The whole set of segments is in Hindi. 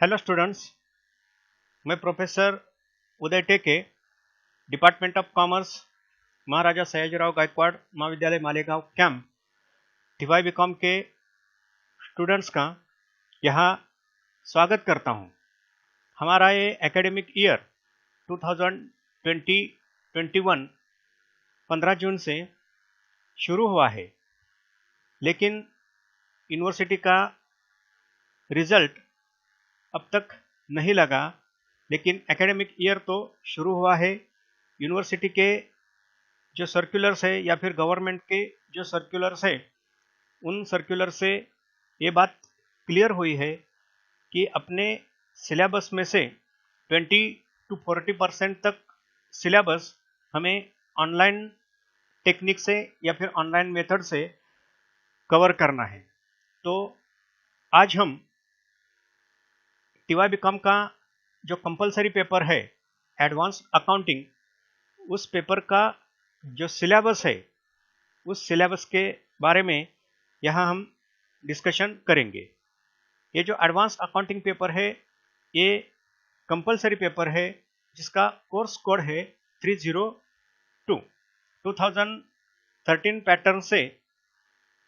हेलो स्टूडेंट्स, मैं प्रोफेसर उदय टेके, डिपार्टमेंट ऑफ कॉमर्स, महाराजा सयाजीराव गायकवाड़ महाविद्यालय मालेगांव कैंप, टीवाई बीकॉम के स्टूडेंट्स का यहाँ स्वागत करता हूँ। हमारा ये एकेडमिक ईयर 2020-21 15 जून से शुरू हुआ है, लेकिन यूनिवर्सिटी का रिजल्ट अब तक नहीं लगा। लेकिन एकेडमिक ईयर तो शुरू हुआ है। यूनिवर्सिटी के जो सर्कुलर्स है या फिर गवर्नमेंट के जो सर्कुलर्स है, उन सर्कुलर से ये बात क्लियर हुई है कि अपने सिलेबस में से 20-40% तक सिलेबस हमें ऑनलाइन टेक्निक से या फिर ऑनलाइन मेथड से कवर करना है। तो आज हम टीवाई बीकॉम का जो कंपलसरी पेपर है एडवांस अकाउंटिंग, उस पेपर का जो सिलेबस है उस सिलेबस के बारे में यहाँ हम डिस्कशन करेंगे। ये जो एडवांस अकाउंटिंग पेपर है ये कंपलसरी पेपर है जिसका कोर्स कोड है 302। 2013 पैटर्न से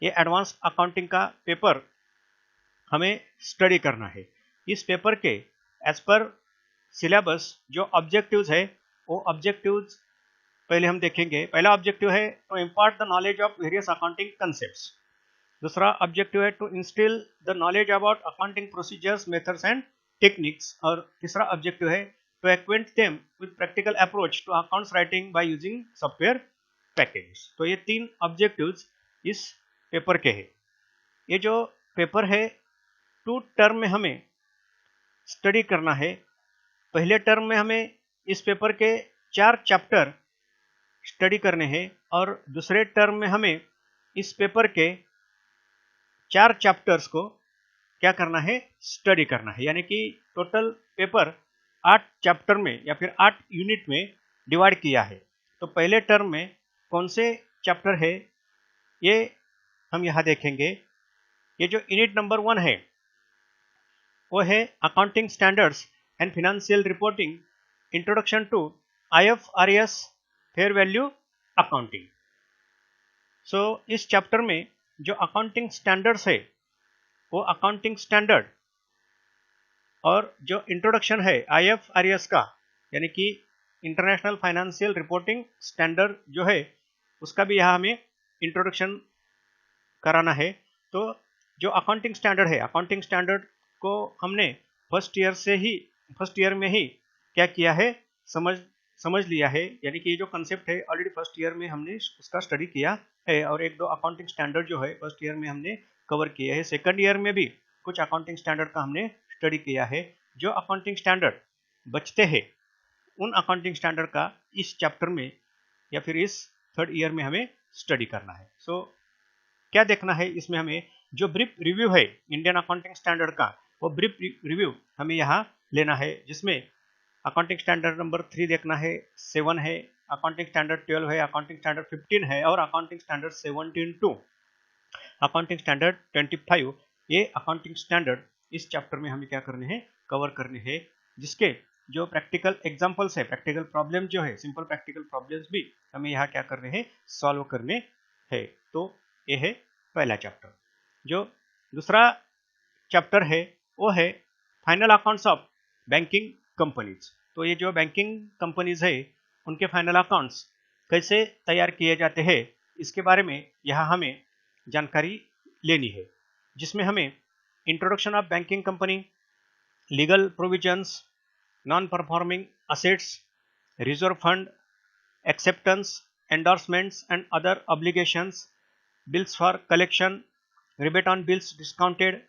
ये एडवांस अकाउंटिंग का पेपर हमें स्टडी करना है। इस पेपर के एज पर सिलेबस जो ऑब्जेक्टिव्स है वो ऑब्जेक्टिव्स पहले हम देखेंगे। पहला ऑब्जेक्टिव है to impart the knowledge of various accounting concepts. दूसरा ऑब्जेक्टिव है to instil the knowledge about accounting procedures, methods and techniques. और तीसरा ऑब्जेक्टिव है to acquaint them with practical approach to accounts writing by using software package. तो ये तीन ऑब्जेक्टिव्स इस पेपर के हैं। ये जो पेपर है 2 टर्म में हमें स्टडी करना है। पहले टर्म में हमें इस पेपर के 4 चैप्टर स्टडी करने हैं और दूसरे टर्म में हमें इस पेपर के 4 चैप्टर्स को क्या करना है, स्टडी करना है। यानी कि टोटल पेपर 8 चैप्टर में या फिर 8 यूनिट में डिवाइड किया है। तो पहले टर्म में कौन से चैप्टर है ये हम यहाँ देखेंगे। ये जो यूनिट नंबर 1 है वो है accounting standards and financial reporting, introduction to IFRS fair value accounting. So इस चैप्टर में जो अकाउंटिंग स्टैंडर्ड्स है वो अकाउंटिंग स्टैंडर्ड और जो इंट्रोडक्शन है IFRS का, यानी कि इंटरनेशनल फाइनेंशियल रिपोर्टिंग स्टैंडर्ड जो है उसका भी यहाँ हमें इंट्रोडक्शन कराना है। तो जो अकाउंटिंग स्टैंडर्ड है, अकाउंटिंग स्टैंडर्ड को हमने फर्स्ट ईयर में ही क्या किया है, समझ लिया है। यानी कि ये जो कंसेप्ट है ऑलरेडी फर्स्ट ईयर में हमने उसका स्टडी किया है और एक दो अकाउंटिंग स्टैंडर्ड जो है फर्स्ट ईयर में हमने कवर किया है। सेकंड ईयर में भी कुछ अकाउंटिंग स्टैंडर्ड का हमने स्टडी किया है। जो अकाउंटिंग स्टैंडर्ड बचते हैं उन अकाउंटिंग स्टैंडर्ड का इस चैप्टर में या फिर इस थर्ड ईयर में हमें स्टडी करना है। सो क्या देखना है इसमें, हमें जो ब्रीफ रिव्यू है इंडियन अकाउंटिंग स्टैंडर्ड का, वो ब्रीफ रिव्यू हमें यहाँ लेना है, जिसमें अकाउंटिंग स्टैंडर्ड नंबर 3 देखना है, 7 है, अकाउंटिंग स्टैंडर्ड 12 है, अकाउंटिंग स्टैंडर्ड 15 है और accounting standard 17 to accounting standard 25। ये अकाउंटिंग स्टैंडर्ड इस चैप्टर में हमें क्या करने हैं, कवर करने हैं, जिसके जो प्रैक्टिकल एग्जाम्पल्स है, प्रैक्टिकल प्रॉब्लम जो है, सिंपल प्रैक्टिकल प्रॉब्लम्स भी हमें यहाँ क्या करने हैं, सॉल्व करने हैं। तो ये है पहला चैप्टर। जो दूसरा चैप्टर है वो है final accounts of banking companies. तो ये जो बैंकिंग कंपनीज है उनके फाइनल अकाउंट्स कैसे तैयार किए जाते हैं इसके बारे में यहाँ हमें जानकारी लेनी है, जिसमें हमें introduction of banking company, legal provisions, non performing assets, reserve fund, acceptance, endorsements and other obligations, bills for collection, rebate on bills discounted,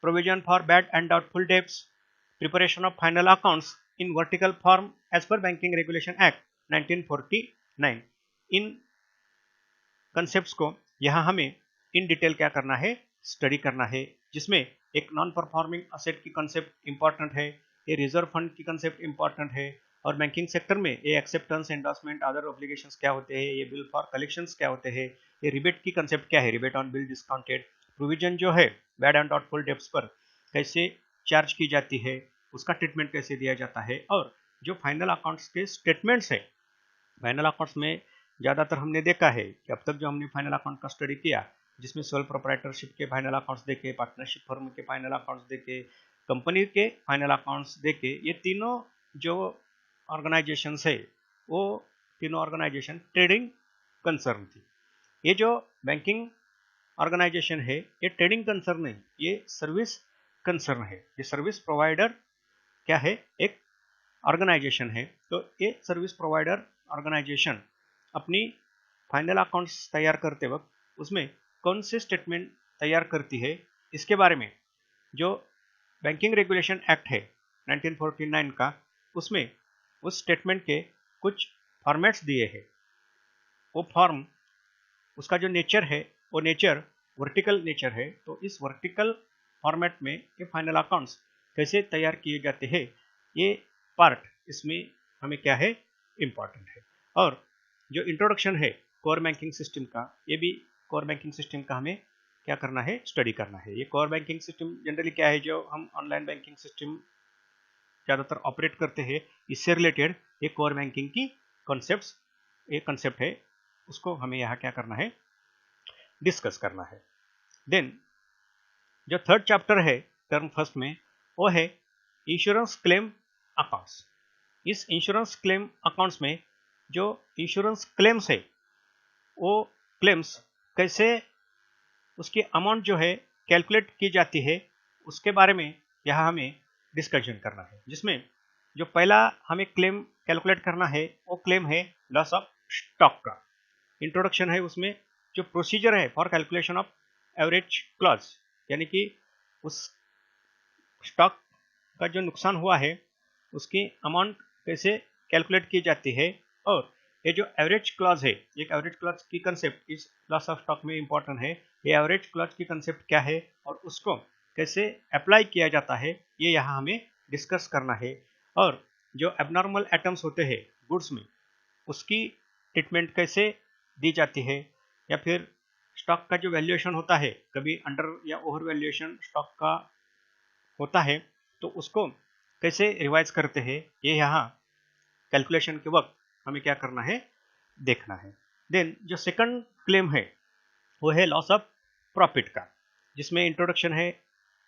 provision for bad and doubtful debts, preparation of final accounts in vertical form as per Banking Regulation Act 1949। In concepts को यहाँ हमें इन डिटेल क्या करना है, स्टडी करना है, जिसमें एक नॉन परफॉर्मिंग असेट की कंसेप्ट इंपॉर्टेंट है, ये रिजर्व फंड की कंसेप्ट इंपॉर्टेंट है, और बैंकिंग सेक्टर में ये एक्सेप्टेंस, एंडोर्समेंट, अदर ऑब्लिगेशंस क्या होते हैं, ये बिल फॉर कलेक्शंस क्या होते हैं, ये रिबेट की कंसेप्ट क्या है, rebate on bill discounted, provision जो है बैड एंड डाउटफुल डेब्ट्स पर कैसे चार्ज की जाती है उसका ट्रीटमेंट कैसे दिया जाता है, और जो फाइनल अकाउंट्स के स्टेटमेंट्स है, फाइनल अकाउंट्स में ज़्यादातर हमने देखा है कि अब तक जो हमने फाइनल अकाउंट का स्टडी किया, जिसमें सोल प्रोप्राइटरशिप के फाइनल अकाउंट्स देखे, पार्टनरशिप फर्म के फाइनल अकाउंट्स देखे, कंपनी के फाइनल अकाउंट्स देखे, ये तीनों जो ऑर्गेनाइजेशंस है वो तीनों ऑर्गेनाइजेशन ट्रेडिंग कंसर्न थी। ये जो बैंकिंग ऑर्गेनाइजेशन है ये ट्रेडिंग कंसर्न नहीं, ये सर्विस कंसर्न है। ये सर्विस प्रोवाइडर क्या है, एक ऑर्गेनाइजेशन है। तो ये सर्विस प्रोवाइडर ऑर्गेनाइजेशन अपनी फाइनल अकाउंट्स तैयार करते वक्त उसमें कौन से स्टेटमेंट तैयार करती है, इसके बारे में जो बैंकिंग रेगुलेशन एक्ट है 1949 का, उसमें उस स्टेटमेंट के कुछ फॉर्मेट्स दिए हैं। वो फॉर्म, उसका जो नेचर है वो नेचर वर्टिकल नेचर है। तो इस वर्टिकल फॉर्मेट में ये फाइनल अकाउंट्स कैसे तैयार किए जाते हैं, ये पार्ट इसमें हमें क्या है, इम्पॉर्टेंट है। और जो इंट्रोडक्शन है कोर बैंकिंग सिस्टम का, ये भी कोर बैंकिंग सिस्टम का हमें क्या करना है, स्टडी करना है। ये कोर बैंकिंग सिस्टम जनरली क्या है, जो हम ऑनलाइन बैंकिंग सिस्टम ज़्यादातर ऑपरेट करते हैं, इससे रिलेटेड ये कोर बैंकिंग की कॉन्सेप्ट्स, एक कॉन्सेप्ट है, उसको हमें यहाँ क्या करना है, डिस्कस करना है। देन जो थर्ड चैप्टर है टर्म फर्स्ट में, वो है इंश्योरेंस क्लेम अकाउंट्स। इस इंश्योरेंस क्लेम अकाउंट्स में जो इंश्योरेंस क्लेम्स है, वो क्लेम्स कैसे उसकी अमाउंट जो है कैलकुलेट की जाती है, उसके बारे में यहाँ हमें डिस्कशन करना है। जिसमें जो पहला हमें क्लेम कैलकुलेट करना है वो क्लेम है लॉस ऑफ स्टॉक का। इंट्रोडक्शन है उसमें, जो प्रोसीजर है for calculation of average clause, यानी कि उस स्टॉक का जो नुकसान हुआ है उसकी अमाउंट कैसे कैलकुलेट की जाती है, और ये जो एवरेज क्लॉज है, एक एवरेज क्लॉज की कंसेप्ट इस लॉस ऑफ स्टॉक में इंपॉर्टेंट है। ये एवरेज क्लॉज की कंसेप्ट क्या है और उसको कैसे अप्लाई किया जाता है, ये यहाँ हमें डिस्कस करना है। और जो एबनॉर्मल आइटम्स होते हैं गुड्स में, उसकी ट्रीटमेंट कैसे दी जाती है, या फिर स्टॉक का जो वैल्यूएशन होता है, कभी अंडर या ओवर वैल्यूएशन स्टॉक का होता है, तो उसको कैसे रिवाइज करते हैं, ये यहाँ कैलकुलेशन के वक्त हमें क्या करना है, देखना है। देन जो सेकंड क्लेम है वो है लॉस ऑफ प्रॉफिट का, जिसमें इंट्रोडक्शन है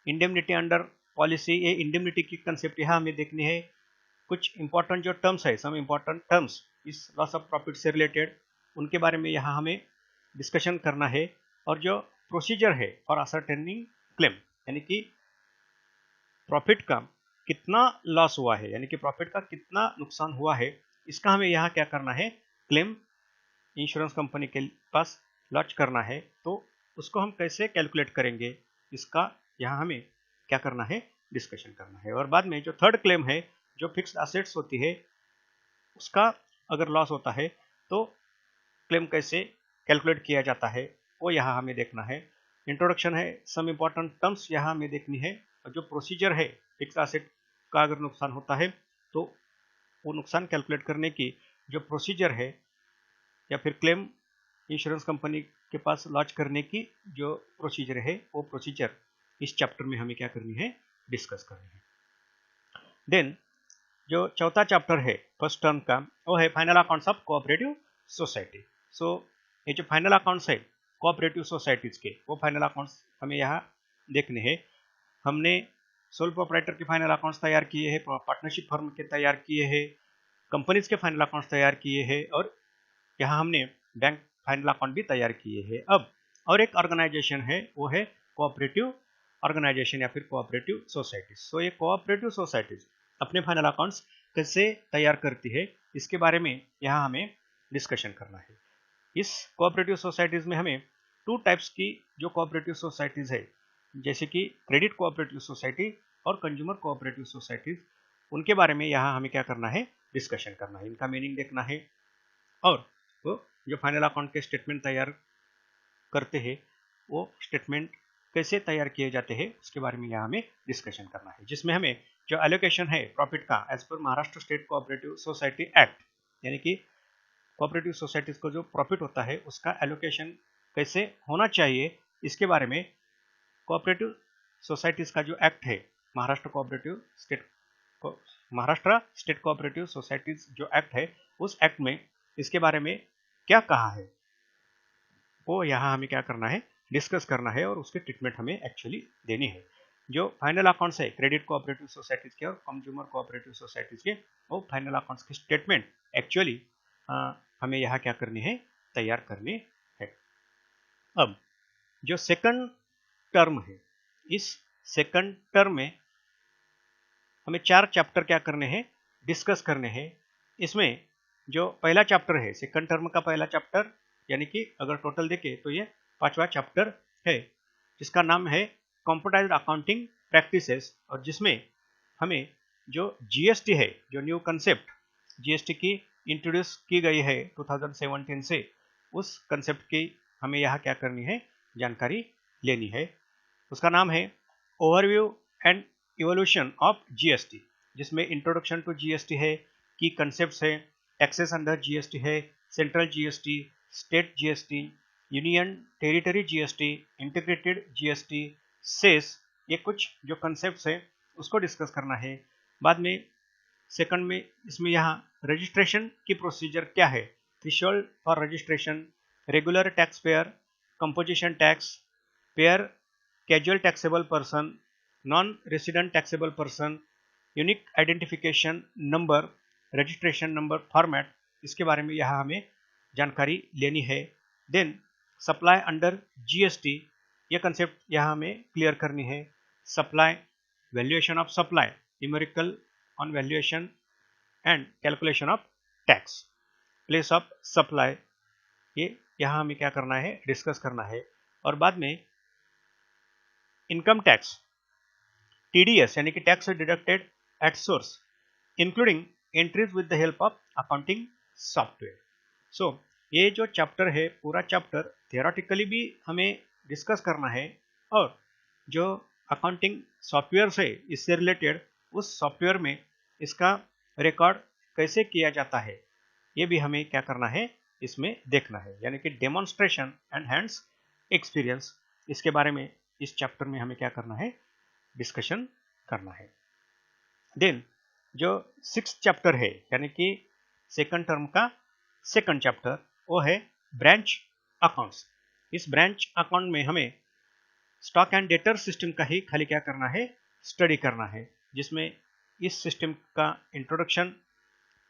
इंडेमनिटी अंडर पॉलिसी। ये इंडेमनिटी की कंसेप्ट यहाँ हमें देखनी है। कुछ इंपॉर्टेंट जो टर्म्स है, सम इंपॉर्टेंट टर्म्स इस लॉस ऑफ प्रॉफिट से रिलेटेड, उनके बारे में यहाँ हमें डिस्कशन करना है। और जो प्रोसीजर है फॉर असरटेनिंग क्लेम, यानी कि प्रॉफिट का कितना लॉस हुआ है, यानी कि प्रॉफिट का कितना नुकसान हुआ है, इसका हमें यहाँ क्या करना है, क्लेम इंश्योरेंस कंपनी के पास लॉन्च करना है। तो उसको हम कैसे कैलकुलेट करेंगे, इसका यहाँ हमें क्या करना है, डिस्कशन करना है। और बाद में जो थर्ड क्लेम है, जो फिक्स्ड एसेट्स होती है, उसका अगर लॉस होता है तो क्लेम कैसे कैलकुलेट किया जाता है, वो यहाँ हमें देखना है। इंट्रोडक्शन है, सम इंपॉर्टेंट टर्म्स यहाँ हमें देखनी है। और जो प्रोसीजर है, फिक्स्ड एसेट का अगर नुकसान होता है तो वो नुकसान कैलकुलेट करने की जो प्रोसीजर है, या फिर क्लेम इंश्योरेंस कंपनी के पास लॉन्च करने की जो प्रोसीजर है, वो प्रोसीजर इस चैप्टर में हमें क्या करनी है, डिस्कस करनी है। देन जो चौथा चैप्टर है फर्स्ट टर्म का, वो है final accounts of cooperative society. So ये जो फाइनल अकाउंट्स है कोऑपरेटिव सोसाइटीज के, वो फाइनल अकाउंट्स हमें यहाँ देखने हैं। हमने सोल प्रोप्राइटर के फाइनल अकाउंट्स तैयार किए हैं, पार्टनरशिप फर्म के तैयार किए हैं, कंपनीज के फाइनल अकाउंट्स तैयार किए हैं, और यहाँ हमने बैंक फाइनल अकाउंट भी तैयार किए हैं। अब और एक ऑर्गेनाइजेशन है, वो है कोऑपरेटिव ऑर्गेनाइजेशन या फिर कोऑपरेटिव सोसाइटीज। सो ये कोऑपरेटिव सोसाइटीज अपने फाइनल अकाउंट्स कैसे तैयार करती है, इसके बारे में यहाँ हमें डिस्कशन करना है। इस कोऑपरेटिव सोसाइटीज में हमें टू टाइप्स की जो कोऑपरेटिव सोसाइटीज है, जैसे कि क्रेडिट कोऑपरेटिव सोसाइटी और कंज्यूमर कोऑपरेटिव सोसाइटीज, उनके बारे में यहाँ हमें क्या करना है, डिस्कशन करना है, इनका मीनिंग देखना है। और वो जो फाइनल अकाउंट के स्टेटमेंट तैयार करते हैं, वो स्टेटमेंट कैसे तैयार किए जाते हैं, उसके बारे में यहाँ हमें डिस्कशन करना है। जिसमें हमें जो एलोकेशन है प्रॉफिट का as per Maharashtra state cooperative society act, यानी कि कोऑपरेटिव सोसाइटीज को जो प्रॉफिट होता है उसका एलोकेशन कैसे होना चाहिए, इसके बारे में कोऑपरेटिव सोसाइटीज का जो एक्ट है महाराष्ट्र स्टेट कोऑपरेटिव सोसाइटीज जो एक्ट है, उस एक्ट में इसके बारे में क्या कहा है वो यहाँ हमें क्या करना है, डिस्कस करना है और उसके ट्रीटमेंट हमें एक्चुअली देनी है। जो फाइनल अकाउंट्स है क्रेडिट कोऑपरेटिव सोसाइटीज के और कंज्यूमर कोऑपरेटिव सोसाइटीज के, वो फाइनल अकाउंट्स की स्टेटमेंट एक्चुअली हमें यहाँ क्या करनी है, तैयार करनी है। अब जो सेकंड टर्म है, इस सेकंड टर्म में हमें 4 चैप्टर क्या करने हैं, डिस्कस करने हैं। इसमें जो पहला चैप्टर है, सेकंड टर्म का पहला चैप्टर, यानी कि अगर टोटल देखें तो ये 5वां चैप्टर है, जिसका नाम है कंप्यूटराइज्ड अकाउंटिंग प्रैक्टिसेस, और जिसमें हमें जो जीएसटी है, जो न्यू कंसेप्ट जीएसटी की इंट्रोड्यूस की गई है 2017 से, उस कंसेप्ट की हमें यहाँ क्या करनी है, जानकारी लेनी है। उसका नाम है overview and evolution of GST, जिसमें इंट्रोडक्शन टू जीएसटी है, की कंसेप्ट्स है, टैक्सेस अंडर जीएसटी है, central GST, state GST, union territory GST, integrated GST, cess, ये कुछ जो कंसेप्ट्स है उसको डिस्कस करना है। बाद में सेकंड में इसमें यहाँ रजिस्ट्रेशन की प्रोसीजर क्या है, threshold for registration, regular tax payer, composition tax, pair casual taxable person, non resident taxable person, unique identification number, registration number format, इसके बारे में यहाँ हमें जानकारी लेनी है। देन सप्लाई अंडर जीएसटी, ये कंसेप्ट यहाँ हमें क्लियर करनी है। Supply, valuation of supply, numerical on valuation and calculation of tax, place of supply, ये यहाँ हमें क्या करना है, डिस्कस करना है। और बाद में इनकम टैक्स, टीडीएस यानी कि tax deducted at source, including entries with the help of accounting software. So ये जो चैप्टर है, पूरा चैप्टर थियोरेटिकली भी हमें डिस्कस करना है, और जो अकाउंटिंग सॉफ्टवेयर है इससे रिलेटेड, उस सॉफ्टवेयर में इसका रिकॉर्ड कैसे किया जाता है ये भी हमें क्या करना है, इसमें देखना है, यानी कि डेमोन्स्ट्रेशन एंड हैंड्स एक्सपीरियंस, इसके बारे में इस चैप्टर में हमें क्या करना है, डिस्कशन करना है। देन जो 6th चैप्टर है, यानी कि सेकंड टर्म का सेकंड चैप्टर, वो है ब्रांच अकाउंट्स। इस ब्रांच अकाउंट में हमें स्टॉक एंड डेटर सिस्टम का ही खाली क्या करना है, स्टडी करना है, जिसमें इस सिस्टम का इंट्रोडक्शन,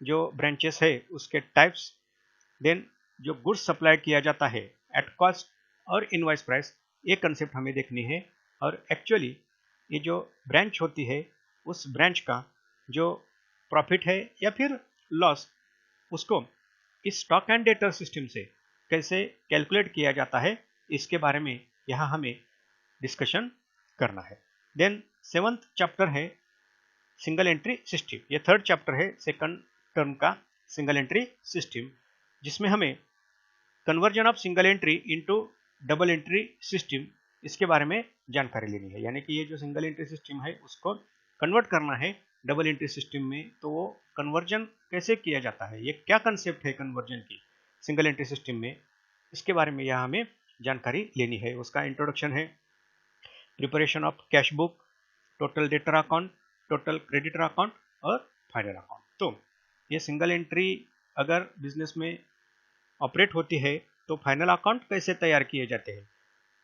जो ब्रांचेस है उसके टाइप्स, देन जो गुड्स सप्लाई किया जाता है एट कॉस्ट और इनवॉइस प्राइस, ये कंसेप्ट हमें देखनी है। और एक्चुअली ये जो ब्रांच होती है, उस ब्रांच का जो प्रॉफिट है या फिर लॉस, उसको इस स्टॉक एंड डेटर सिस्टम से कैसे कैलकुलेट किया जाता है, इसके बारे में यहाँ हमें डिस्कशन करना है। देन 7th चैप्टर है सिंगल एंट्री सिस्टम, ये 3rd चैप्टर है सेकंड टर्म का सिंगल एंट्री सिस्टम, जिसमें हमें conversion of single entry into double entry system, इसके बारे में जानकारी लेनी है। यानी कि ये जो सिंगल एंट्री सिस्टम है उसको कन्वर्ट करना है डबल एंट्री सिस्टम में, तो वो कन्वर्जन कैसे किया जाता है, ये क्या कंसेप्ट है कन्वर्जन की सिंगल एंट्री सिस्टम में, इसके बारे में यहाँ हमें जानकारी लेनी है। उसका इंट्रोडक्शन है preparation of cash book, total debtor account, total creditor account और फाइनल अकाउंट। तो ये सिंगल एंट्री अगर बिजनेस में ऑपरेट होती है तो फाइनल अकाउंट कैसे तैयार किए जाते हैं,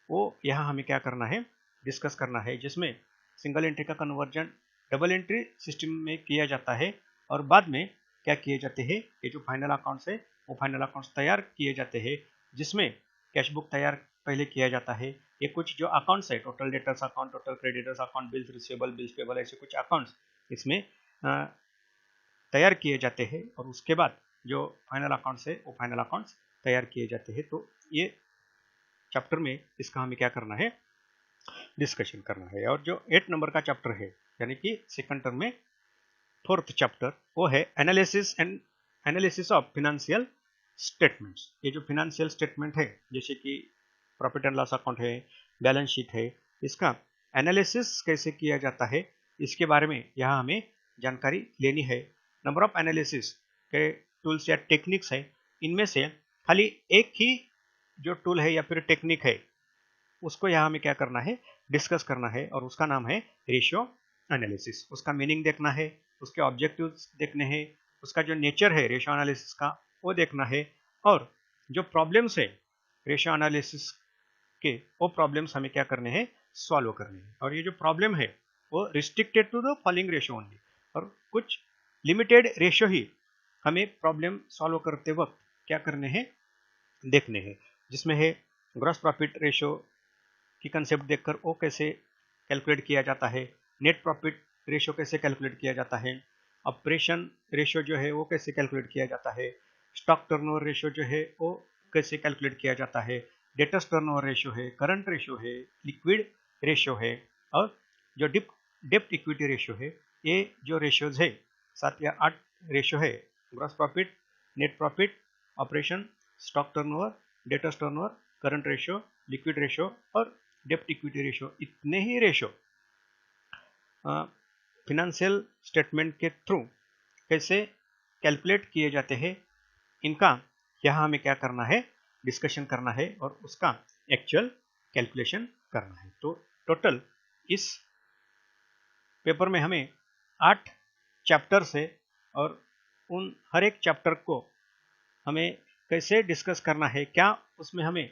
वो यहाँ हमें क्या करना है, डिस्कस करना है, जिसमें सिंगल एंट्री का कन्वर्जन डबल एंट्री सिस्टम में किया जाता है, और बाद में क्या किए जाते हैं, ये जो फाइनल अकाउंट्स है वो फाइनल अकाउंट्स तैयार किए जाते हैं, जिसमें कैश बुक तैयार पहले किया जाता है। ये कुछ जो अकाउंट्स है, total debtors account, total creditors account, bills receivable, bills payable, ऐसे कुछ अकाउंट्स इसमें तैयार किए जाते हैं, और उसके बाद जो फाइनल अकाउंट्स है वो फाइनल अकाउंट्स तैयार किए जाते हैं। तो ये चैप्टर में इसका हमें क्या करना है, डिस्कशन करना है। और जो 8 नंबर का चैप्टर है, यानी कि सेकंड टर्म में 4th चैप्टर, वो है एनालिसिस ऑफ फिनेंशियल स्टेटमेंट्स। ये जो फिनेंशियल स्टेटमेंट है, जैसे कि प्रॉफिट एंड लॉस अकाउंट है, बैलेंस शीट है, इसका एनालिसिस कैसे किया जाता है, इसके बारे में यहाँ हमें जानकारी लेनी है। नंबर ऑफ एनालिसिस के टूल्स या टेक्निक्स है, इनमें से खाली एक ही जो टूल है या फिर टेक्निक है, उसको यहाँ हमें क्या करना है, डिस्कस करना है, और उसका नाम है रेशियो एनालिसिस, उसका मीनिंग देखना है, उसके ऑब्जेक्टिव्स देखने हैं, उसका जो नेचर है रेशियो एनालिसिस का वो देखना है, और जो प्रॉब्लम्स है रेशियो एनालिसिस के वो प्रॉब्लम्स हमें क्या करने हैं, सॉल्व करने हैं। और ये जो प्रॉब्लम है वो restricted to the following ratio only, और कुछ लिमिटेड रेशियो ही हमें प्रॉब्लम सॉल्व करते वक्त क्या करने हैं, देखने हैं, जिसमें है ग्रॉस प्रॉफिट रेशियो की कंसेप्ट देखकर वो कैसे कैलकुलेट किया जाता है, नेट प्रॉफिट रेशियो कैसे कैलकुलेट किया जाता है, ऑपरेशन रेशियो जो है वो कैसे कैलकुलेट किया जाता है, स्टॉक टर्नओवर रेशियो जो है वो कैसे कैलकुलेट किया जाता है, डेटर्स टर्नओवर रेशियो है, करंट रेशियो है, लिक्विड रेशियो है, और जो डेप्ट इक्विटी रेशियो है, ये जो रेशियोज है 7 या 8 रेशियो है, gross profit, net profit, operation, stock turnover, debtors turnover, current ratio, liquid ratio और डेप्ट इक्विटी रेशियो, इतने ही रेशियो फिनेंशियल स्टेटमेंट के थ्रू कैसे कैलकुलेट किए जाते हैं, इनका यहाँ हमें क्या करना है, डिस्कशन करना है और उसका एक्चुअल कैलकुलेशन करना है। तो टोटल इस पेपर में हमें 8 चैप्टर्स है, और उन हर एक चैप्टर को हमें कैसे डिस्कस करना है, क्या उसमें हमें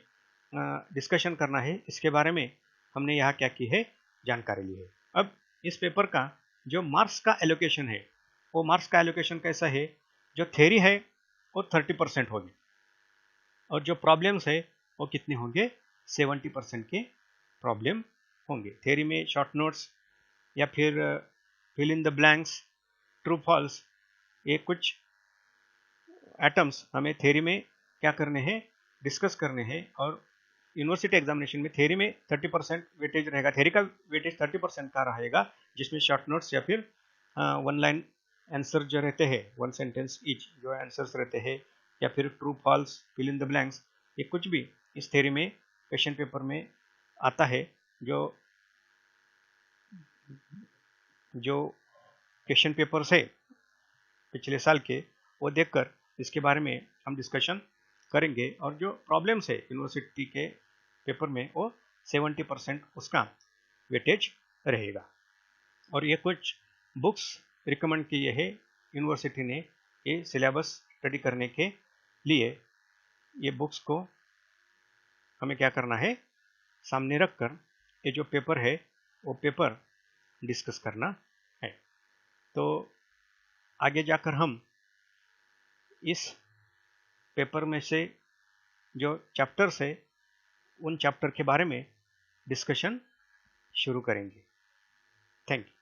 डिस्कशन करना है, इसके बारे में हमने यहाँ क्या की है, जानकारी ली है। अब इस पेपर का जो मार्क्स का एलोकेशन है, वो मार्क्स का एलोकेशन कैसा है, जो थ्योरी है वो 30% होगी, और जो प्रॉब्लम्स है वो कितने होंगे, 70% के प्रॉब्लम होंगे। थ्योरी में शॉर्ट नोट्स या फिर fill in the blanks, true false, ये कुछ एटम्स हमें थ्योरी में क्या करने हैं, डिस्कस करने हैं। और यूनिवर्सिटी एग्जामिनेशन में थ्योरी में 30% वेटेज रहेगा, थ्योरी का वेटेज 30% का रहेगा, जिसमें शॉर्ट नोट्स या फिर वन लाइन आंसर जो रहते हैं, वन सेंटेंस ईच जो आंसर्स रहते हैं, या फिर true false, fill in the blanks, ये कुछ भी इस थ्योरी में क्वेश्चन पेपर में आता है। जो क्वेश्चन पेपर्स है पिछले साल के, वो देखकर इसके बारे में हम डिस्कशन करेंगे, और जो प्रॉब्लम्स है यूनिवर्सिटी के पेपर में वो 70% उसका वेटेज रहेगा। और ये कुछ बुक्स रिकमेंड किए हैं यूनिवर्सिटी ने ये सिलेबस स्टडी करने के लिए। ये बुक्स को हमें क्या करना है, सामने रखकर ये जो पेपर है वो पेपर डिस्कस करना है। तो आगे जाकर हम इस पेपर में से जो चैप्टर्स है उन चैप्टर के बारे में डिस्कशन शुरू करेंगे। Thank you.